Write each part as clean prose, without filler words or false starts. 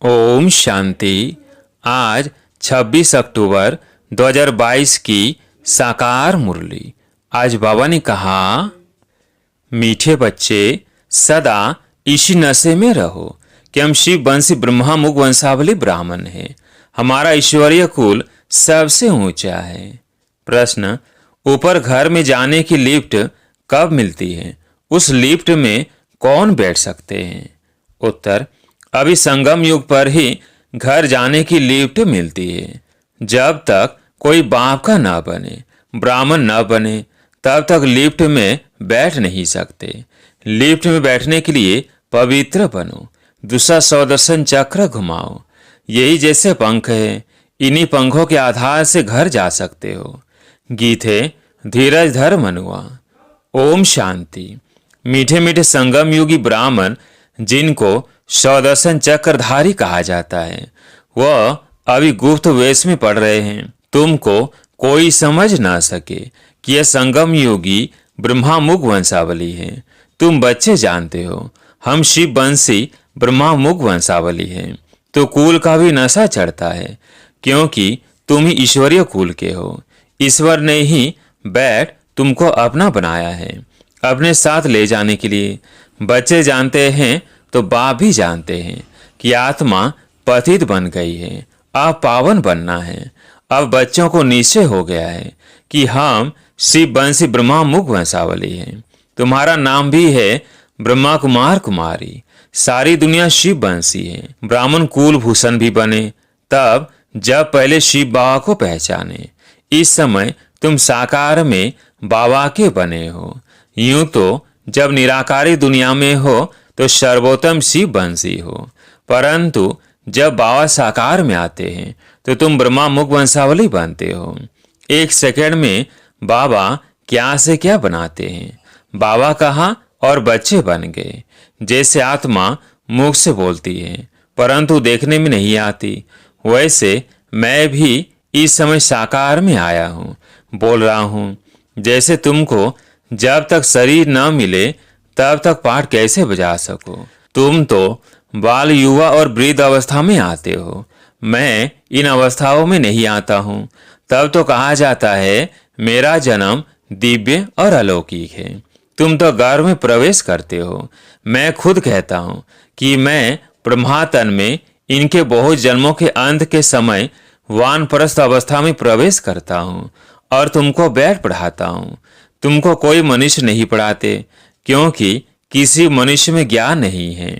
ओम शांति। आज 26 अक्टूबर 2022 की साकार मुरली। आज बाबा ने कहा, मीठे बच्चे सदा इसी नशे में रहो कि हम शिव वंशी ब्रह्मा मुख वंशावली ब्राह्मण हैं। हमारा ईश्वरीय कुल सबसे ऊंचा है। प्रश्न, ऊपर घर में जाने की लिफ्ट कब मिलती है? उस लिफ्ट में कौन बैठ सकते हैं? उत्तर, अभी संगम युग पर ही घर जाने की लिफ्ट मिलती है। जब तक कोई बाप का न बने, ब्राह्मण न बने, तब तक लिफ्ट में बैठ नहीं सकते। लिफ्ट में बैठने के लिए पवित्र बनो, दूसरा सुदर्शन चक्र घुमाओ। यही जैसे पंख है, इन्हीं पंखों के आधार से घर जा सकते हो। गीत है, धीरज धर मनुआ। ओम शांति। मीठे मीठे संगम युगी ब्राह्मण, जिनको सुदर्शन चक्रधारी कहा जाता है, वह अभी गुप्त वेश में पड़ रहे हैं। तुमको कोई समझ ना सके कि यह संगम योगी ब्रह्मा मुख वंशावली है। तुम बच्चे जानते हो हम शिव वंशी ब्रह्मा मुख वंशावली हैं। तो कुल का भी नशा चढ़ता है, क्योंकि तुम ही ईश्वरीय कुल के हो। ईश्वर ने ही बैठ तुमको अपना बनाया है, अपने साथ ले जाने के लिए। बच्चे जानते हैं तो बाप भी जानते हैं कि आत्मा पतित बन गई है, अब पावन बनना है। अब बच्चों को निश्चय हो गया है कि हम शिव वंशी ब्रह्मा मुख वंशावली हैं। तुम्हारा नाम भी है ब्रह्मा कुमार कुमारी। सारी दुनिया शिव वंशी है। ब्राह्मण कुल भूषण भी बने तब जब पहले शिव बाबा को पहचाने। इस समय तुम साकार में बाबा के बने हो। यूं तो जब निराकारी दुनिया में हो तो सर्वोत्तम शिव वंशी हो, परंतु जब बाबा साकार में आते हैं तो तुम ब्रह्मा मुख वंशावली बनते हो। एक सेकंड में बाबा क्या से क्या बनाते हैं। बाबा कहा और बच्चे बन गए। जैसे आत्मा मुख से बोलती है परंतु देखने में नहीं आती, वैसे मैं भी इस समय साकार में आया हूँ, बोल रहा हूँ। जैसे तुमको जब तक शरीर न मिले तब तक पाठ कैसे बजा सको? तुम तो बाल, युवा और वृद्ध अवस्था में आते हो। मैं इन अवस्थाओं में नहीं आता हूँ। तब तो कहा जाता है मेरा जन्म दिव्य और अलौकिक है। तुम तो गर्भ में प्रवेश करते हो। मैं खुद कहता हूँ कि मैं ब्रह्मातन में इनके बहुत जन्मों के अंत के समय वानप्रस्थ अवस्था में प्रवेश करता हूँ और तुमको बैठ पढ़ाता हूँ। तुमको कोई मनुष्य नहीं पढ़ाते, क्योंकि किसी मनुष्य में ज्ञान नहीं है।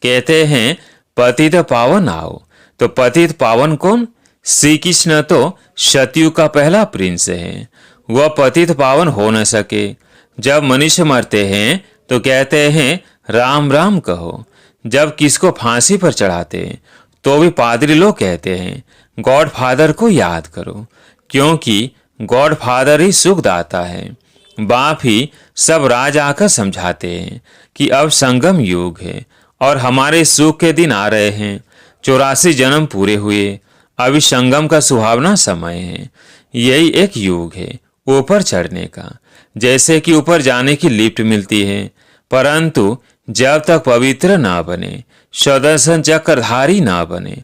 कहते हैं पतित पावन आओ, तो पतित पावन कौन? श्री कृष्ण तो सतयुग का पहला प्रिंस है। वह पतित पावन हो न सके। जब मनुष्य मरते हैं तो कहते हैं राम राम कहो। जब किसको फांसी पर चढ़ाते तो भी पादरी लोग कहते हैं गॉड फादर को याद करो, क्योंकि गॉड फादर ही सुखदाता है। बाप ही सब राज आकर समझाते हैं कि अब संगम युग है और हमारे सुख के दिन आ रहे हैं। 84 जन्म पूरे हुए, अभी संगम का सुहावना समय है। यही एक युग है ऊपर चढ़ने का। जैसे कि ऊपर जाने की लिफ्ट मिलती है, परंतु जब तक पवित्र ना बने, सुदर्शन चक्रधारी ना बने,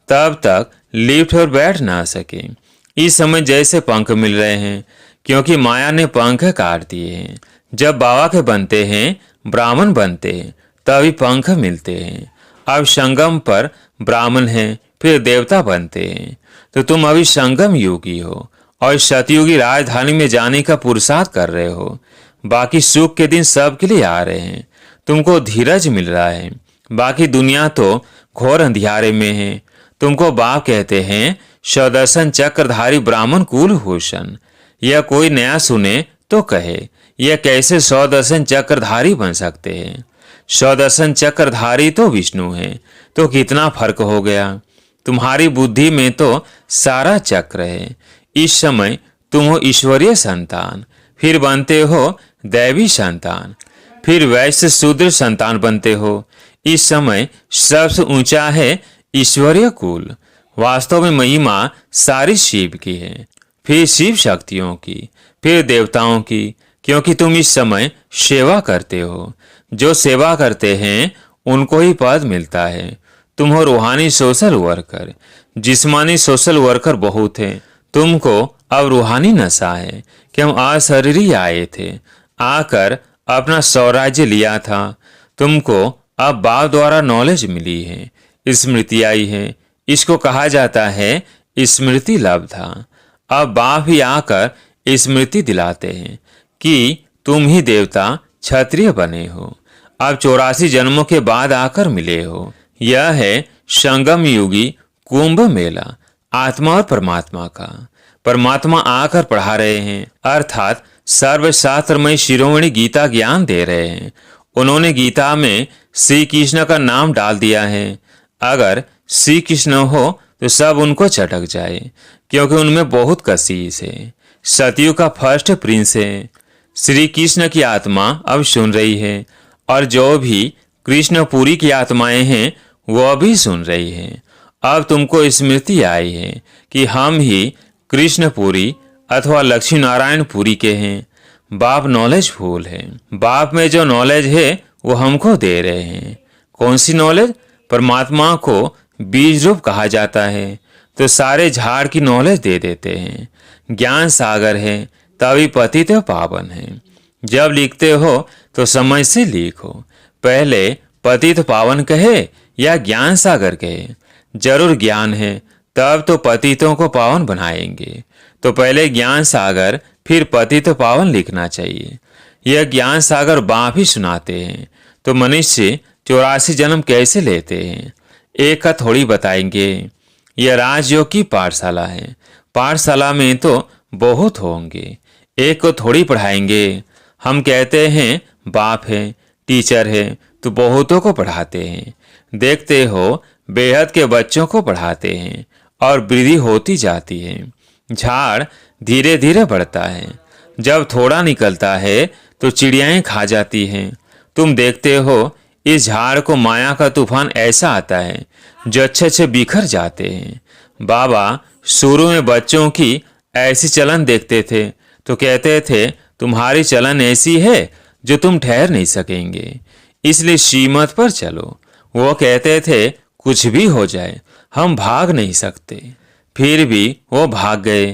तब तक लिफ्ट पर बैठ ना सके। इस समय जैसे पंख मिल रहे हैं, क्योंकि माया ने पंख काट दिए हैं। जब बाबा के बनते हैं, ब्राह्मण बनते हैं, तभी पंख मिलते हैं। अब संगम पर ब्राह्मण हैं, फिर देवता बनते हैं। तो तुम अभी संगम योगी हो और सतयुगी राजधानी में जाने का पुरुषार्थ कर रहे हो। बाकी सुख के दिन सबके लिए आ रहे हैं। तुमको धीरज मिल रहा है। बाकी दुनिया तो घोर अंधियारे में है। तुमको बाप कहते हैं सुदर्शन चक्रधारी ब्राह्मण कुल भूषण। यह कोई नया सुने तो कहे यह कैसे सुदर्शन चक्रधारी बन सकते हैं? सुदर्शन चक्रधारी तो विष्णु है, तो कितना फर्क हो गया। तुम्हारी बुद्धि में तो सारा चक्र है। इस समय तुम हो ईश्वरीय संतान, फिर बनते हो दैवी संतान, फिर वैश्य शूद्र संतान बनते हो। इस समय सबसे ऊंचा है ईश्वरीय कुल। वास्तव में महिमा सारी शिव की है, फिर शिव शक्तियों की, फिर देवताओं की, क्योंकि तुम इस समय सेवा करते हो। जो सेवा करते हैं उनको ही पद मिलता है। तुम हो रूहानी सोशल वर्कर। जिस्मानी सोशल वर्कर बहुत हैं। तुमको अब रूहानी नशा है कि हम अशरीरी आए थे, आकर अपना स्वराज्य लिया था। तुमको अब बाप द्वारा नॉलेज मिली है, स्मृति आई है। इसको कहा जाता है स्मृति लाभ था। अब बाप ही आकर स्मृति दिलाते हैं कि तुम ही देवता क्षत्रिय बने हो। अब 84 जन्मों के बाद आकर मिले हो। यह है संगम युगी कुंभ मेला आत्मा और परमात्मा का। परमात्मा आकर पढ़ा रहे हैं, अर्थात सर्वशास्त्रमय शिरोमणि गीता ज्ञान दे रहे हैं। उन्होंने गीता में श्री कृष्ण का नाम डाल दिया है। अगर श्री कृष्ण हो तो सब उनको चटक जाए, क्योंकि उनमें बहुत कशिश है। सतयुग का फर्स्ट प्रिंस है। श्री कृष्ण की आत्मा अब सुन रही है, और जो भी कृष्णपुरी की आत्माएं हैं वह भी सुन रही हैं। अब तुमको स्मृति आई है कि हम ही कृष्णपुरी अथवा लक्ष्मी नारायण पुरी के हैं। बाप नॉलेज फुल है। बाप में जो नॉलेज है वो हमको दे रहे हैं। कौन सी नॉलेज? परमात्मा को बीज रूप कहा जाता है, तो सारे झाड़ की नॉलेज दे देते हैं। ज्ञान सागर है, तभी पतित पावन है। जब लिखते हो तो समझ से लिखो। पहले पतित पावन कहे या ज्ञान सागर कहे? जरूर ज्ञान है, तब तो पतितों को पावन बनाएंगे। तो पहले ज्ञान सागर फिर पतित पावन लिखना चाहिए। यह ज्ञान सागर बाप ही सुनाते हैं। तो मनुष्य 84 जन्म कैसे लेते हैं, एक का थोड़ी बताएंगे। यह राजयोग की पाठशाला है। पाठशाला में तो बहुत होंगे, एक को थोड़ी पढ़ाएंगे। हम कहते हैं बाप है, टीचर है, तो बहुतों को पढ़ाते हैं। देखते हो बेहद के बच्चों को पढ़ाते हैं और वृद्धि होती जाती है। झाड़ धीरे धीरे बढ़ता है। जब थोड़ा निकलता है तो चिड़ियाएं खा जाती हैं। तुम देखते हो इस झाड़ को माया का तूफान ऐसा आता है जो अच्छे अच्छे बिखर जाते हैं। बाबा शुरू में बच्चों की ऐसी चलन देखते थे तो कहते थे तुम्हारी चलन ऐसी है जो तुम ठहर नहीं सकेंगे, इसलिए श्रीमत पर चलो। वो कहते थे कुछ भी हो जाए हम भाग नहीं सकते, फिर भी वो भाग गए।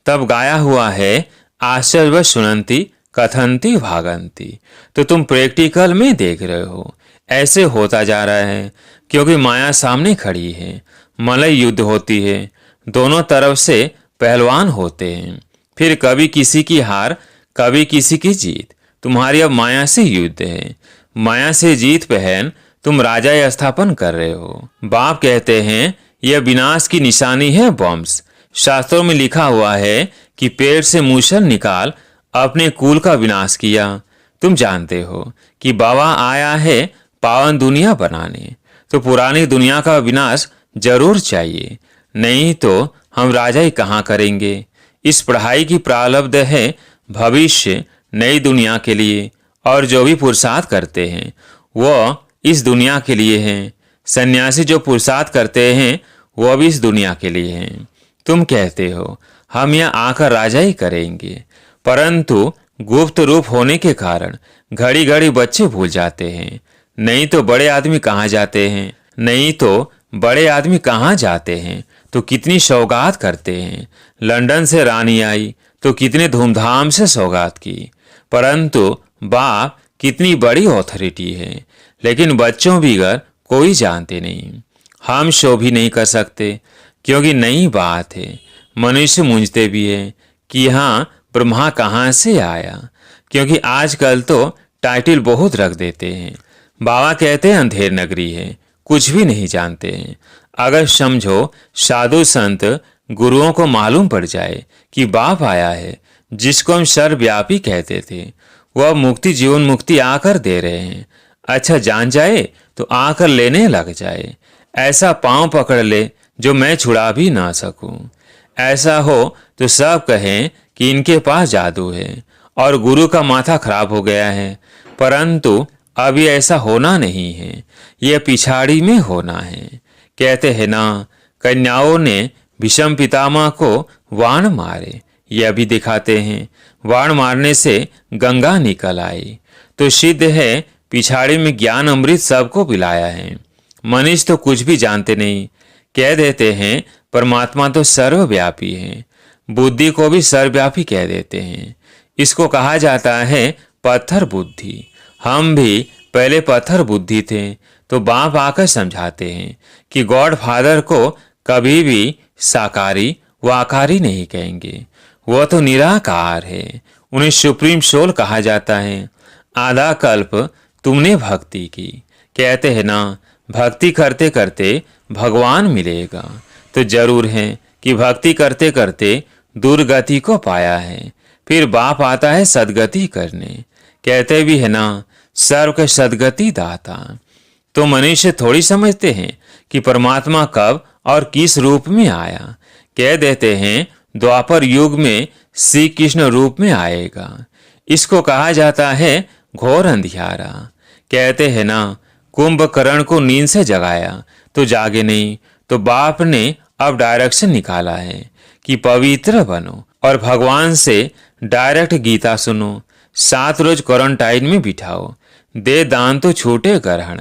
तब गाया हुआ है आश्चर्य सुनंती कथंती भागंती। तो तुम प्रैक्टिकल में देख रहे हो ऐसे होता जा रहा है, क्योंकि माया सामने खड़ी है। मलय युद्ध होती है, दोनों तरफ से पहलवान होते हैं। फिर कभी किसी की हार कभी किसी की जीत। तुम्हारी अब माया से युद्ध है। माया से जीत पहन तुम राजा स्थापन कर रहे हो। बाप कहते हैं यह विनाश की निशानी है वंश। शास्त्रों में लिखा हुआ है कि पेड़ से मूसल निकाल अपने कुल का विनाश किया। तुम जानते हो कि बाबा आया है पावन दुनिया बनाने, तो पुरानी दुनिया का विनाश जरूर चाहिए, नहीं तो हम राजा ही कहाँ करेंगे। इस पढ़ाई की प्रारब्ध है भविष्य नई दुनिया के लिए, और जो भी पुरुषार्थ करते हैं वो इस दुनिया के लिए हैं। सन्यासी जो पुरुषार्थ करते हैं वो भी इस दुनिया के लिए हैं। तुम कहते हो हम यहाँ आकर राजा ही करेंगे, परंतु गुप्त रूप होने के कारण घड़ी घड़ी बच्चे भूल जाते हैं। नहीं तो बड़े आदमी कहाँ जाते हैं, नहीं तो बड़े आदमी कहाँ जाते हैं तो कितनी सौगात करते हैं। लंदन से रानी आई तो कितने धूमधाम से सौगात की, परंतु बाप कितनी बड़ी ऑथोरिटी है, लेकिन बच्चों बिगर कोई जानते नहीं। हम शो भी नहीं कर सकते, क्योंकि नई बात है। मनुष्य मूंझते भी है कि हाँ ब्रह्मा कहाँ से आया, क्योंकि आजकल तो टाइटल बहुत रख देते हैं। बाबा कहते हैं अंधेर नगरी है, कुछ भी नहीं जानते हैं। अगर समझो साधु संत गुरुओं को मालूम पड़ जाए कि बाप आया है, जिसको हम सर्वव्यापी कहते थे, वह मुक्ति जीवन मुक्ति आकर दे रहे हैं। अच्छा जान जाए तो आकर लेने लग जाए। ऐसा पांव पकड़ ले जो मैं छुड़ा भी ना सकूं। ऐसा हो तो सब कहें कि इनके पास जादू है और गुरु का माथा खराब हो गया है, परंतु अभी ऐसा होना नहीं है, यह पिछाड़ी में होना है। कहते हैं ना कन्याओं ने भीष्म पितामह को वाण मारे, यह भी दिखाते हैं। वाण मारने से गंगा निकल आई, तो सिद्ध है पिछाड़ी में ज्ञान अमृत सबको पिलाया है। मनुष्य तो कुछ भी जानते नहीं, कह देते हैं परमात्मा तो सर्वव्यापी है। बुद्धि को भी सर्वव्यापी कह देते हैं। इसको कहा जाता है पत्थर बुद्धि। हम भी पहले पत्थर बुद्धि थे, तो बाप आकर समझाते हैं कि गॉड फादर को कभी भी साकारी व आकारी नहीं कहेंगे, वह तो निराकार है। उन्हें सुप्रीम सोल कहा जाता है। आधा कल्प तुमने भक्ति की, कहते हैं ना भक्ति करते करते भगवान मिलेगा, तो जरूर है कि भक्ति करते करते दुर्गति को पाया है। फिर बाप आता है सदगति करने, कहते भी है ना सर्व के सदगति दाता। तो मनुष्य थोड़ी समझते हैं कि परमात्मा कब और किस रूप में आया। कह देते हैं द्वापर युग में श्री कृष्ण रूप में आएगा। इसको कहा जाता है घोर अंधियारा। कहते हैं ना कुंभकर्ण को नींद से जगाया तो जागे नहीं, तो बाप ने अब डायरेक्शन निकाला है कि पवित्र बनो और भगवान से डायरेक्ट गीता सुनो। 7 रोज क्वारंटाइन में बिठाओ, दे दान तो छूटे ग्रहण।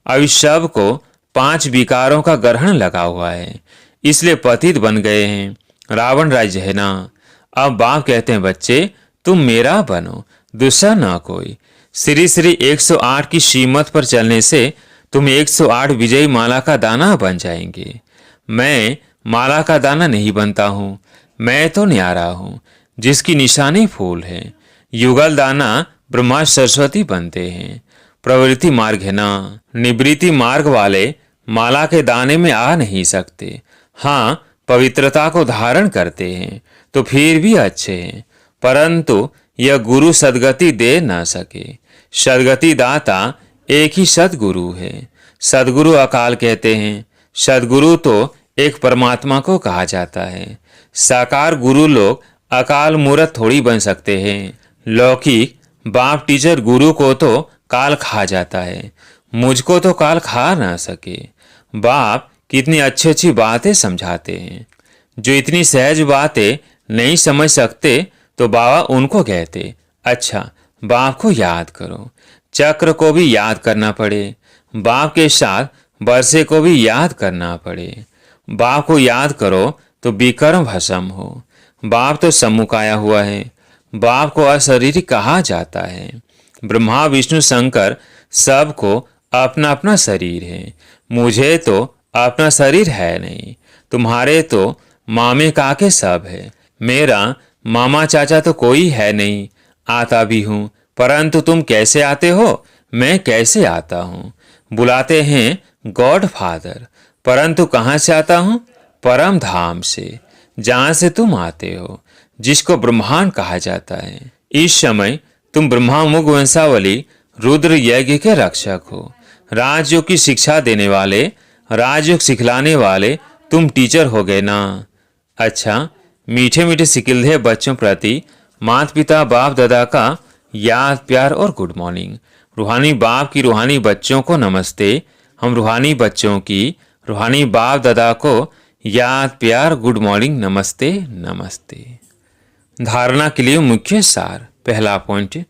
अभी सब को 5 विकारों का ग्रहण लगा हुआ है, इसलिए पतित बन गए हैं। रावण राज्य है ना। अब बाप कहते हैं बच्चे तुम मेरा बनो, दूसरा ना कोई। श्री श्री 108 की श्रीमत पर चलने से तुम 108 विजयी माला का दाना बन जाएंगे। मैं माला का दाना नहीं बनता हूँ, मैं तो न्यारा हूँ जिसकी निशानी फूल है। युगल दाना ब्रह्मा सरस्वती बनते हैं। प्रवृत्ति मार्ग है ना, निवृत्ति मार्ग वाले माला के दाने में आ नहीं सकते। हाँ पवित्रता को धारण करते हैं तो फिर भी अच्छे हैं, परंतु यह गुरु सदगति दे न सके। सदगति दाता एक ही सदगुरु है। सदगुरु अकाल कहते हैं। सदगुरु तो एक परमात्मा को कहा जाता है। साकार गुरु लोग अकाल मूर्त थोड़ी बन सकते हैं। लौकिक बाप टीचर गुरु को तो काल खा जाता है, मुझको तो काल खा ना सके। बाप कितनी अच्छी अच्छी बातें समझाते हैं। जो इतनी सहज बातें नहीं समझ सकते तो बाबा उनको कहते अच्छा बाप को याद करो। चक्र को भी याद करना पड़े, बाप के साथ बरसे को भी याद करना पड़े। बाप को याद करो तो विकर्म भस्म हो। बाप तो सम्मुख आया हुआ है। बाप को अशरीरी कहा जाता है। ब्रह्मा विष्णु शंकर सबको अपना अपना शरीर है। मुझे तो अपना शरीर है नहीं, तुम्हारे तो मामे काके सब है। मेरा मामा चाचा तो कोई है नहीं। आता भी हूँ, परंतु तुम कैसे आते हो, मैं कैसे आता हूँ। बुलाते हैं गॉड फादर, परंतु कहाँ से आता हूँ, परम धाम से, जहाँ से तुम आते हो, जिसको ब्रह्मांड कहा जाता है। इस समय तुम ब्रह्मामुख वंशावली रुद्र यज्ञ के रक्षक हो। राजयोग की शिक्षा देने वाले, राजयोग सिखलाने वाले तुम टीचर हो गए ना। अच्छा मीठे मीठे सिकिल्धे बच्चों प्रति माता पिता बाप दादा का याद प्यार और गुड मॉर्निंग। रूहानी बाप की रूहानी बच्चों को नमस्ते। हम रूहानी बच्चों की रूहानी बाप दादा को याद प्यार गुड मॉर्निंग नमस्ते नमस्ते। धारणा के लिए मुख्य सार। पहला पॉइंट,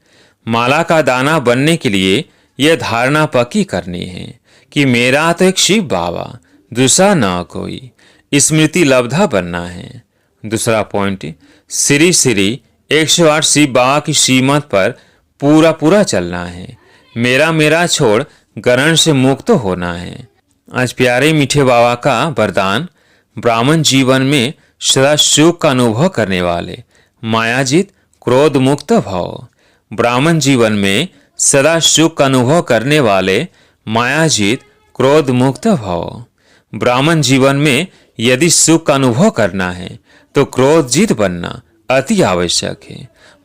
माला का दाना बनने के लिए यह धारणा पक्की करनी है कि मेरा तो एक शिव बाबा, दूसरा ना कोई। स्मृति लब्धा बनना है। दूसरा पॉइंट, श्री श्री 108 शिव बाबा की श्रीमत पर पूरा पूरा चलना है। मेरा मेरा छोड़ ग्रहण से मुक्त होना है। आज प्यारे मीठे बाबा का वरदान, ब्राह्मण जीवन में सदा सुख का अनुभव करने वाले, मायाजीत क्रोध मुक्त भव। ब्राह्मण जीवन में सदा सुख का अनुभव करने वाले, मायाजीत क्रोध मुक्त भव। ब्राह्मण जीवन में यदि सुख का अनुभव करना है तो क्रोध जीत बनना अति आवश्यक है।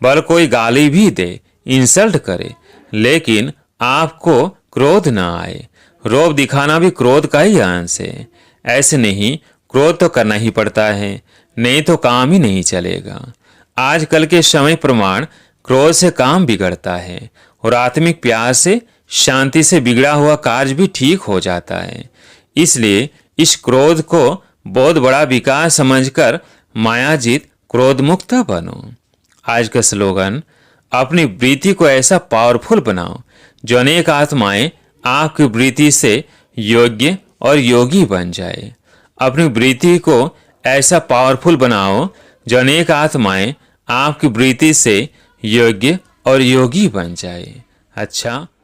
भले कोई गाली भी दे, इंसल्ट करे, लेकिन आपको क्रोध न आए। रोब दिखाना भी क्रोध का ही अंश है। ऐसे नहीं, क्रोध तो करना ही पड़ता है, नहीं तो काम ही नहीं चलेगा। आजकल के समय प्रमाण क्रोध से काम बिगड़ता है और आत्मिक प्यार से, शांति से बिगड़ा हुआ कार्य भी ठीक हो जाता है। इसलिए इस क्रोध को बहुत बड़ा विकास समझकर मायाजीत क्रोध मुक्त बनो। आज का स्लोगन, अपनी वृत्ति को ऐसा पावरफुल बनाओ जो अनेक आत्माएं आपकी वृत्ति से योग्य और योगी बन जाए। अपनी वृत्ति को ऐसा पावरफुल बनाओ जो अनेक आत्माएं आपकी वृत्ति से योग्य और योगी बन जाए। अच्छा,